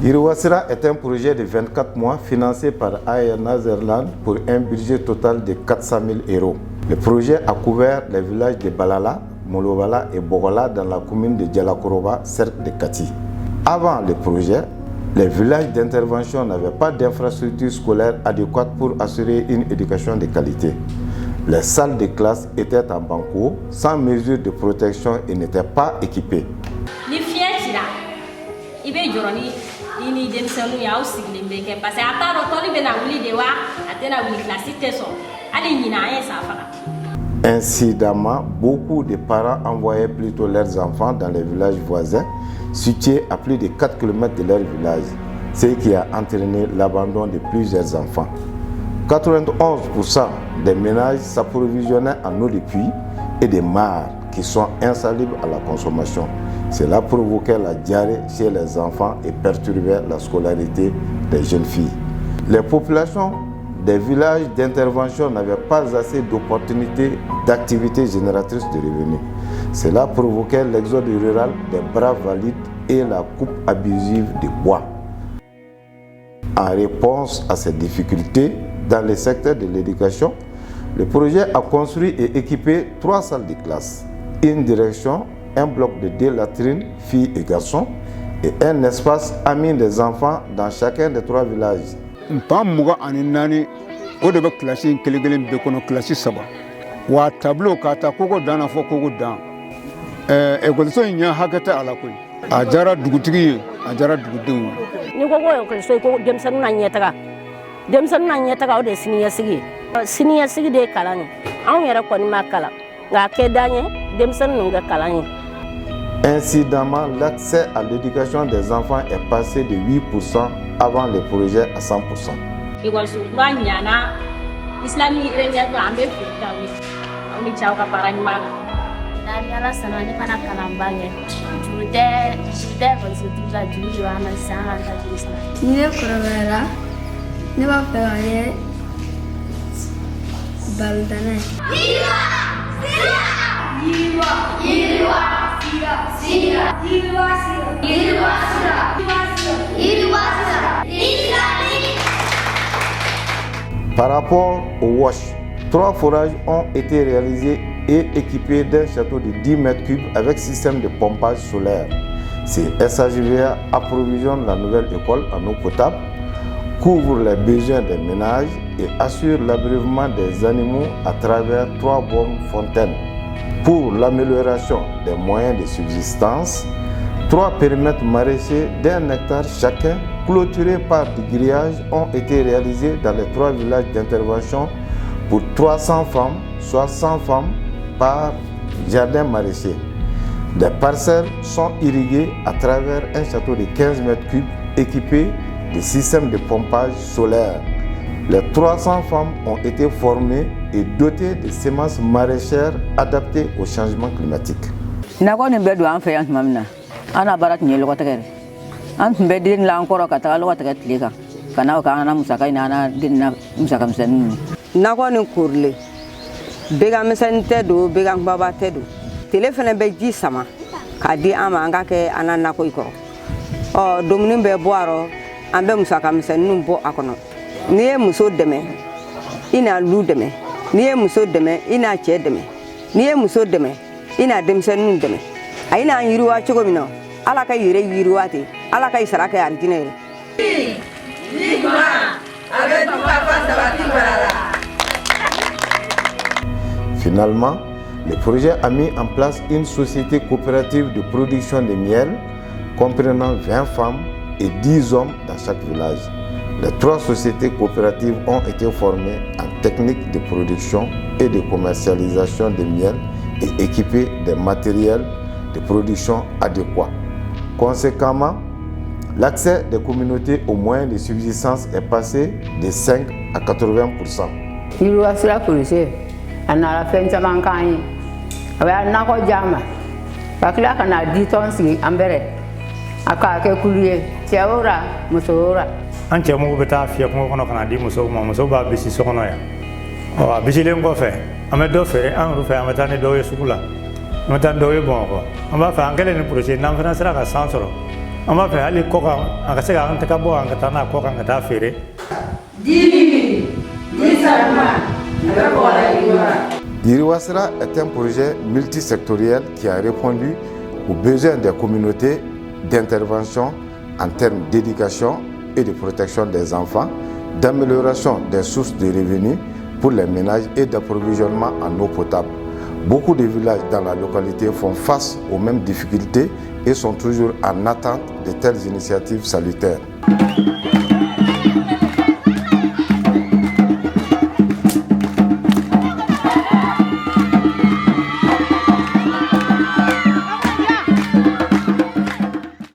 Yiriwasira est un projet de 24 mois financé par Aya Nazerland pour un budget total de 400 000 €. Le projet a couvert les villages de Balala, Molobala et Bogola dans la commune de Djalakoroba, cercle de Kati. Avant le projet, les villages d'intervention n'avaient pas d'infrastructures scolaires adéquates pour assurer une éducation de qualité. Les salles de classe étaient en banco, sans mesure de protection et n'étaient pas équipées. Incidemment, beaucoup de parents envoyaient plutôt leurs enfants dans les villages voisins, situés à plus de 4 km de leur village, ce qui a entraîné l'abandon de plusieurs enfants. 91% des ménages s'approvisionnaient en eau de puits et des mares qui sont insalubres à la consommation. Cela provoquait la diarrhée chez les enfants et perturbait la scolarité des jeunes filles. Les populations des villages d'intervention n'avaient pas assez d'opportunités d'activités génératrices de revenus. Cela provoquait l'exode rural des bras valides et la coupe abusive de bois. En réponse à ces difficultés, dans le secteur de l'éducation, le projet a construit et équipé 3 salles de classe, une direction, un bloc de 2 latrines, filles et garçons, et un espace ami des enfants dans chacun des 3 villages. tableau kata koko dana fo koko dan école nya hakata ala koy ajara dugutigi ajara dugudenw ni ko ko ko demsan na nyeta o de siniya sigi de kalani an yera ko ni makala nga ke danye demsan nga kalani. Incidemment, l'accès à l'éducation des enfants est passé de 8% avant le projet à 100%. École souvent nyana islami renya ko ambe fitawi oni chauka paranyma Dari ala sanani pana kalambange jude konsultiva jude wana sana kabisa ni korora ne ba fere baldana Par rapport au WASH, 3 forages ont été réalisés et équipés d'un château de 10 mètres cubes avec système de pompage solaire. Ces SHVA approvisionnent la nouvelle école en eau potable, couvrent les besoins des ménages et assurent l'abreuvement des animaux à travers 3 bornes fontaines. Pour l'amélioration des moyens de subsistance, 3 périmètres maraîchers d'1 hectare chacun, clôturés par des grillages, ont été réalisés dans les 3 villages d'intervention pour 300 femmes, soit 100 femmes par jardin maraîcher. Des parcelles sont irriguées à travers un château de 15 mètres cubes équipé de systèmes de pompage solaire. Les 300 femmes ont été formées et dotées de semences maraîchères adaptées au changement climatique. Ana barat nyelo kotakere an bedin la encore kata lo kotakere tlika kana kana musaka ina dinna musaka msen nako ni kurle bega mesente do bega baba tedo telefone be ji sama kadi ama ngake anana ko ikoro o domuni be boaro ambe musaka msen numbo akono niye muso deme ina lu deme niye muso deme ina che deme niye muso deme ina demsen nun deme aina yiruwa chogomino ala ka yire yiruwati ala ka isaraka arjinere Finalement, le projet a mis en place une société coopérative de production de miel comprenant 20 femmes et 10 hommes dans chaque village. Les 3 sociétés coopératives ont été formées en techniques de production et de commercialisation de miel et équipées des matériels de production adéquats. Conséquemment, l'accès des communautés aux moyens de subsistance est passé de 5 à 80%. Yiriwasira polisi anara fencha mankani aba nako jama bakila kana ditonsi ambere aka ke kuliye tiawora musora anche mo beta fia ko kono kana di muso ba bisi sokono ya o abisi len ko fe ame do fere an ru fe ame tane do yesukula On va bon quoi. On va faire un quel projet, n'en faisant ça à 100 euros. On va faire aller coca, on va faire un tacabo, un katana, coca, un katafere. Yiriwasra est un projet multisectoriel qui a répondu aux besoins des communautés d'intervention en termes d'éducation et de protection des enfants, d'amélioration des sources de revenus pour les ménages et d'approvisionnement en eau potable. Beaucoup de villages dans la localité font face aux mêmes difficultés et sont toujours en attente de telles initiatives salutaires.